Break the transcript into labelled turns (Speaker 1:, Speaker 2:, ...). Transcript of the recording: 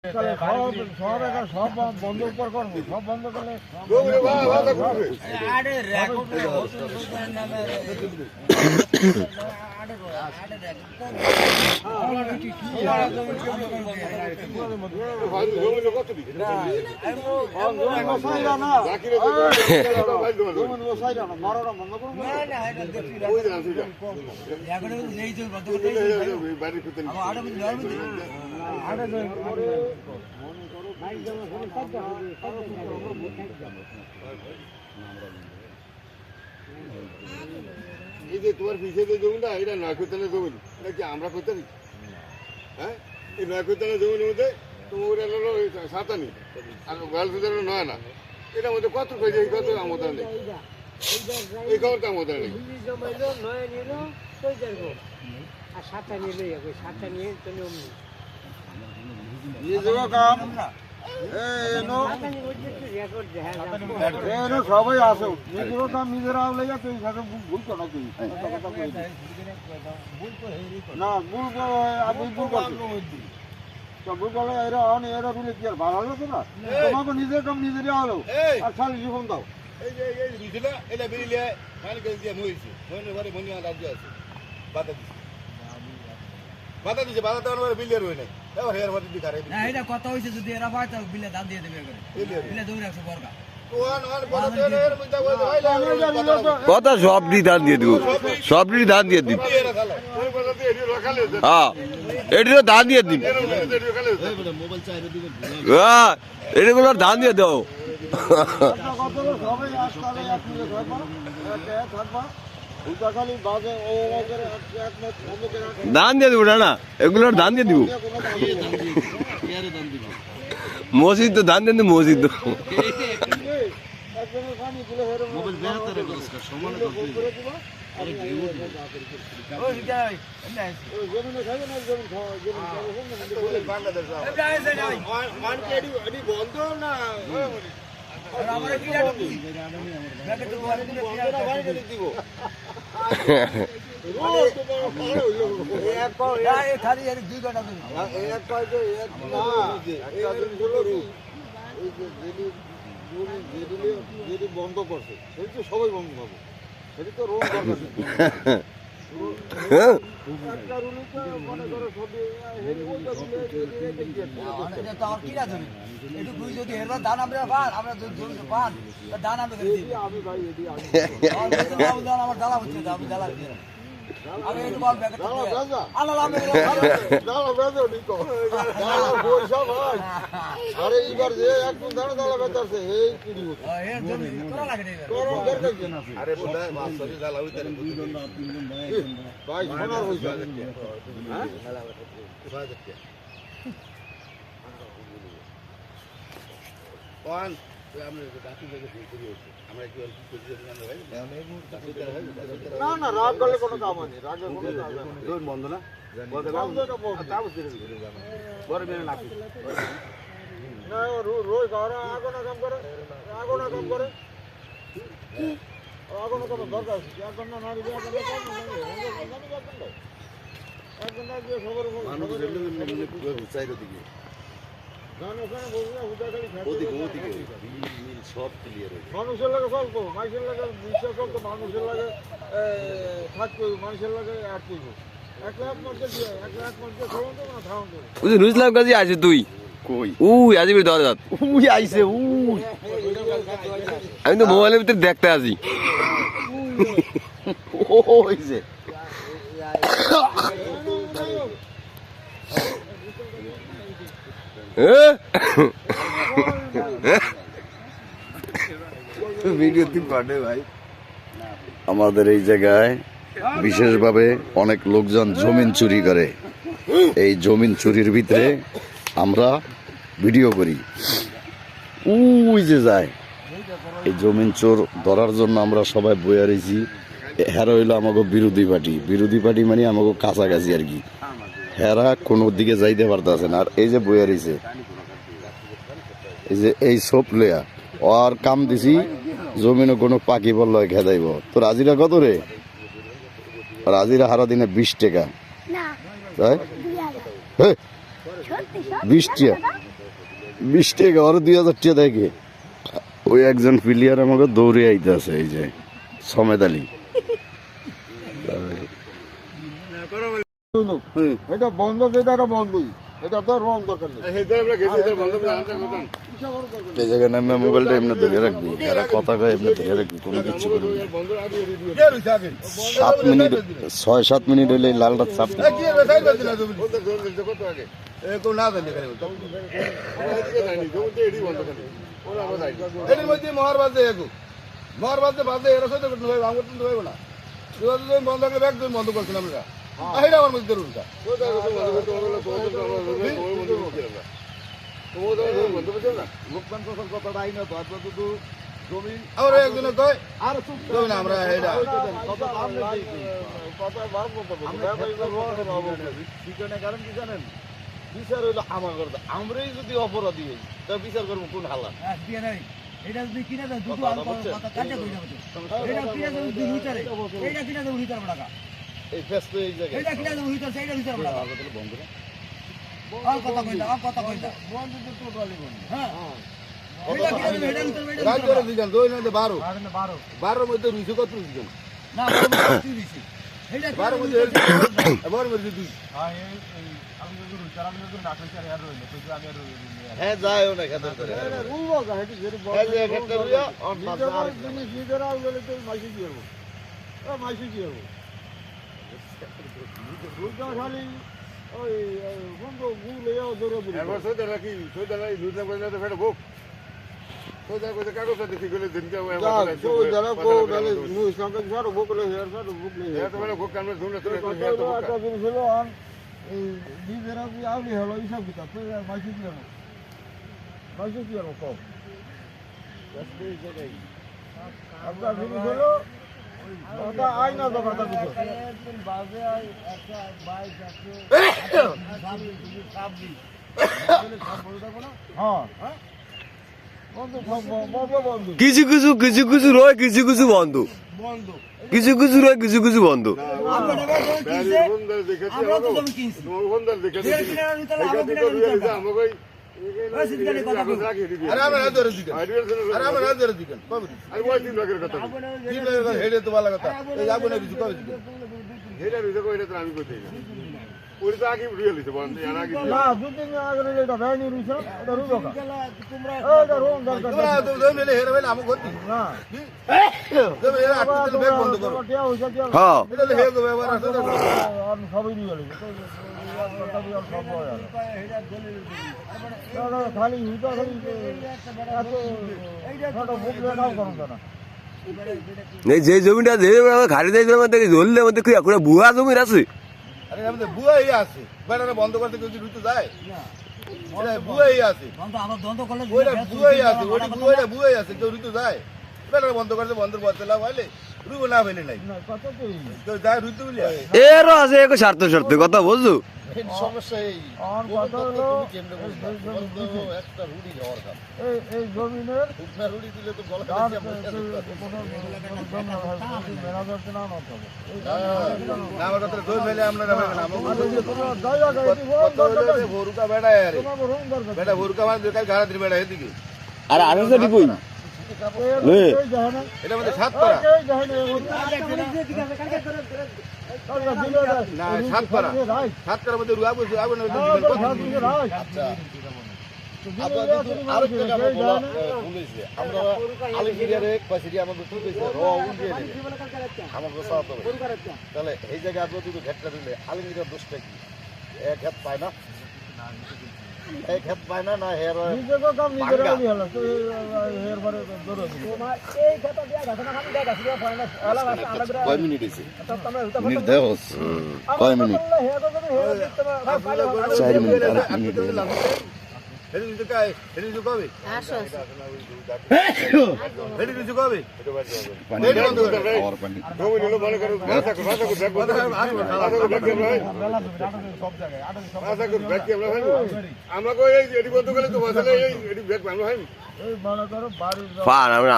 Speaker 1: সব বন্ধ উপর করবো, সব বন্ধ করলে
Speaker 2: এই যে তোমার পিছিয়ে যে জমিটা এটা নয় কোতালের জমি, এটা কি আমরা করতে পারি? হ্যাঁ, এই নয় কোতালের জমির মধ্যে তোমার হলো সাতানি আর গোয়ালফুদের নয় না, এটার মধ্যে কত পেয়েছে কত আমদার নেই, এই খবরটা আমদার নেই।
Speaker 1: সবাই আসো নিজেরও দাম নিজেরা লেগে তুই ভুল করো তুই না ভুল আপনি ভুল করছো ভুল করলে এরা এরা বলে কি আর ভালো হলো তো না তোমাকে নিজের কাম নিজেরই হলো আর খালি জীবন দাও।
Speaker 2: এই যে এই বিছিল এটা বেরিয়ে মালিক দিয়ে মরেছে মনে বাড়ি মনে রাজ্য আছে বাতা দিছে বাতা দিছে বাতা দেওয়ার বিলিয়ার হই নাই এবার হেয়ার বাতি দিখারে না এটা কথা হইছে যদি এরা পায় তো বিলে দাম দিয়ে দেবে করে বিলে দৌড়ে আছে বর্গা
Speaker 3: কথা সবটি ধান দিয়ে দিব, সবটি ধান দিয়ে দিব, হ্যাঁ এটিও ধান দিয়ে দিব, হ্যাঁ এটিগুলো ধান দিয়ে দাও। ধান দিয়ে দিব না এগুলোর ধান দিয়ে দিব, মসজিদ তো ধান দিয়ে মসজিদ তো
Speaker 2: বন্ধ না
Speaker 1: যেটি বন্ধ করছে সেটি তো সবাই বন্ধ হবে, সেটি তো রোগ আরে এইবার যে একদম দাঁড়া দাঁড়া বেঁচাচ্ছে এই কিনি ভাই সোনার হয়েছে না না রাগ করলে কোনো কাম হয়নি, রাগের কোনো কাম বন্ধ না রোজ আগুনা কাম করে আগুনা কাম করে আগুনা কাম দরকার এক ঘন্টা না দিলে এক ঘন্টা দিয়ে সবার মানুষের লাগে চলতো মানুষের লাগে বিশ্বাস চলতো মানুষের লাগে থাকতো মানুষের লাগে এক করবো 1 লাখ মধ্যে দিয়ে 1 লাখ মধ্যে খাওয়ান তো না খাওয়ান তো
Speaker 3: নুসলাম কাজী আছে তুই কই উই আজিবি দরজাত উই আইছে উই আমি তো মোবাইলের ভিতরে দেখতে আছি ও হইছে ভিডিও তুই পাঠে ভাই। আমাদের এই জায়গায় বিশেষভাবে অনেক লোকজন জমিন চুরি করে, এই জমিন চুরির ভিতরে আমরা ভিডিও করি, উই যে যায় এই জমিন চোর ধরার জন্য আমরা সবাই বয়ে রয়েছি। হেরা হইলো আমাকে বিরোধী পার্টি মানে আমাকে কাছাকাছি আর কি, হেরা কোনো দিকে যাইতে পারতেছে না। আর এই যে বয়ে রয়েছে এই যে এই সব লেয়া আর কাম দিছি জমিনে কোনো পাখি বললো খেদাইব। তো রাজিরা কত রে? রাজিরা হারা দিনে 20 টাকা, তাই 20 টাকা 20 টাকা আর 2000 টাকা দেখে ওই একজন প্লেয়ার আমাকে দৌড়ে আইতেছে এই যে সমেদ আলী
Speaker 1: এটা বন্ধ যেটা বন্ধই এটা তো রং দরকার নেই
Speaker 3: এই জায়গায় নামে মোবাইলটা এমনি ধরে রাখবি এরা কথা কয় এমনি ধরে রাখবি কোনো কিছু করবি না। 6-7 মিনিট হলে এই লালটা চাপ দিবি।
Speaker 2: বন্ধ করছেন আমরা আমার মধ্যে রুলটা আমরা একজনে কয় আর আমরা
Speaker 1: কারণ কি জানেন বিচার হইলো আমার করতে আমরাই যদি অপরাধী হই তা বিচার করবো কোন হালা
Speaker 4: এটা যদি কিনে দেয় দুটো আলু কথা কাজে কই যাবে এটা কিনে দেয় দুই লিটারে এটা কিনে দেয় লিটার টাকা
Speaker 1: এই ফেস তো এই জায়গায়
Speaker 4: এটা কিনে দেয় লিটার সেইটা লিটার টাকা
Speaker 1: বন্ধ না
Speaker 4: আর কথা কই দা
Speaker 1: বন্ধ তো টোটালি বন্ধ
Speaker 4: হ্যাঁ এটা কিনে দেয় এটা লিটার এটা
Speaker 2: রাত করে দিলেন 2 না 12
Speaker 4: 12
Speaker 2: 12 মধ্যে রুইছে কত দিলেন
Speaker 4: না 12 দিছি এটা
Speaker 2: 12 মধ্যে এবার মধ্যে দুই
Speaker 1: হ্যাঁ যায়ও না খেতে করে রুইবো গা হেটি যেটি বড় খেতে রুইয়া আর বাজার জিনিস নিজেরা বলে তো মাইসি কি করব মাইসি কি করব রুইটা খালি ওই বন্ধ গুলে যাও ধরে দিল
Speaker 2: এবার সইতে রাখি সইতে রাখি দুইটা করে না ফেড়ে বুক সইতে করে কাগজ দেখি গেলে দিনকে
Speaker 1: তো যারা কো ডালে নুই সঙ্গে সারো বকলে হেয়ার সারো বকলে
Speaker 2: এত মানে বুক কামে ধুনে
Speaker 1: তো একটা জিনিস হলো আর এই নিজেরা কি আউলি হলো হিসাব কিতাব তো মাইসি কি করব মাইসি কি করব কম আপনার জিনিস হলো ওটা আইনা দোকানটা কিছু হ্যাঁ বন্ধু
Speaker 5: কিছু কিছু কিছু কিছু রয় কিছু কিছু বন্ধ কিছু কিছু রয় কিছু কিছু বন্ধ
Speaker 4: আমরা তো জমি কিনছি
Speaker 2: আরে আমরা ধরে দিকেন আরে আমরা ধরে দিকেন আরে ওই দিন লাগের কথা দিন লাগের হেডে তো ভালো কথা এই যাবো না কিছু কবে দিকেন হেডে রইছে কই এটা তো আমি কইতে না ওই তো আগে রিয়েল দিতে বন্ধ আর আগে
Speaker 1: না দুদিন আগে এটা ভ্যানি রইছে এটা রুইবো তোমরা এটা রুম দরকার
Speaker 2: তোমরা তো জমি হেরে হইলে আমো করতি
Speaker 1: না
Speaker 2: জমি হেরে আটকে ব্যাগ বন্ধ করো
Speaker 1: টিয়া হইছে টিয়া
Speaker 5: হ্যাঁ
Speaker 2: এটা হে গো ব্যবহার আছে তো
Speaker 1: আর সবই নিয়ে গেল খালি হুইটা খালি এত বুক লেখাও করুন না
Speaker 5: এই যে জমিটা যে খালি দেয় আমাদের ধরলে আমাদের কি এখন বুয়া জমির আছে
Speaker 2: আরে আমাদের বুয়াই আছে বেটারা বন্ধ করতে কেউ রুইতে যায় এটা বুয়াই আছে
Speaker 4: বন্ধ আমার দ্বন্দ্ব করলে
Speaker 2: ওইটা বুয়াই আছে ওইটা বুয়াই আছে কেউ রুইতে যায় বেটারা বন্ধ করতে বন্ধের বলতে লাভ হইলে রুইব না হইলে নাই
Speaker 1: কত কি
Speaker 2: কেউ যায় রুইতে বলি
Speaker 5: এরও আছে এক স্বার্থ স্বার্থ কথা বুঝছো
Speaker 1: সমস্যা এই আর কথা হলো একটা রুডি যাওয়ার কাজ এই জমিনের উঠনা রুডি দিলে তো গলা কাছে
Speaker 2: আমার কথা দই ফেলে আমরা না
Speaker 1: আমরা
Speaker 2: ভোরুকা বেড়া আরে বেটা ভোরুকা মানে কাল ঘাড়া দিন বেড়া এদিকে
Speaker 5: আরে আরো তো কই
Speaker 2: এটা মধ্যে সাত পারা না সাত পারা সাত পারার মধ্যে রুয়া বসে আগুন
Speaker 1: আচ্ছা আমরা আলিগিরিয়ারে কইছি আমাদের তো কইছে র উন্ডিয়ে দিবে আমাকে সাথ হবে তাহলে এই জায়গায় আপনি যদি ঘেটটা দিলে আলিগিরিয়ার দোষটা কি এক হাত পায় না এক হাত পায় না না হেয়ার নিজেকে কাম নিজের হলি হলো তো হেয়ার বারে ধরে তোমার এই খেতা দিয়া গাছনা খান দিয়া গাছরিয়া পড়ে না আলা রাস্তা আলাদা
Speaker 3: কয় মিনিট হইছে মিনিট দেওস কয় মিনিট 4 মিনিট আর মিনিট
Speaker 2: হেডি দিতে কাই হেডি দিতে কবে হেডি দিতে কবে
Speaker 3: পানি আর পানি
Speaker 2: কবে নিলো মনে করো ভাষা কো ব্যাগ বন্ধ ব্যাগ ভাই
Speaker 1: সব জায়গায়
Speaker 2: ভাষা কো ব্যাগ কেমন ভাই আমাকে এই এডি বন্ধ করলে তো ভাষা এই এডি ব্যাগ ভালো হয়
Speaker 1: এই মনে করো বাড়ির
Speaker 5: পার আমরা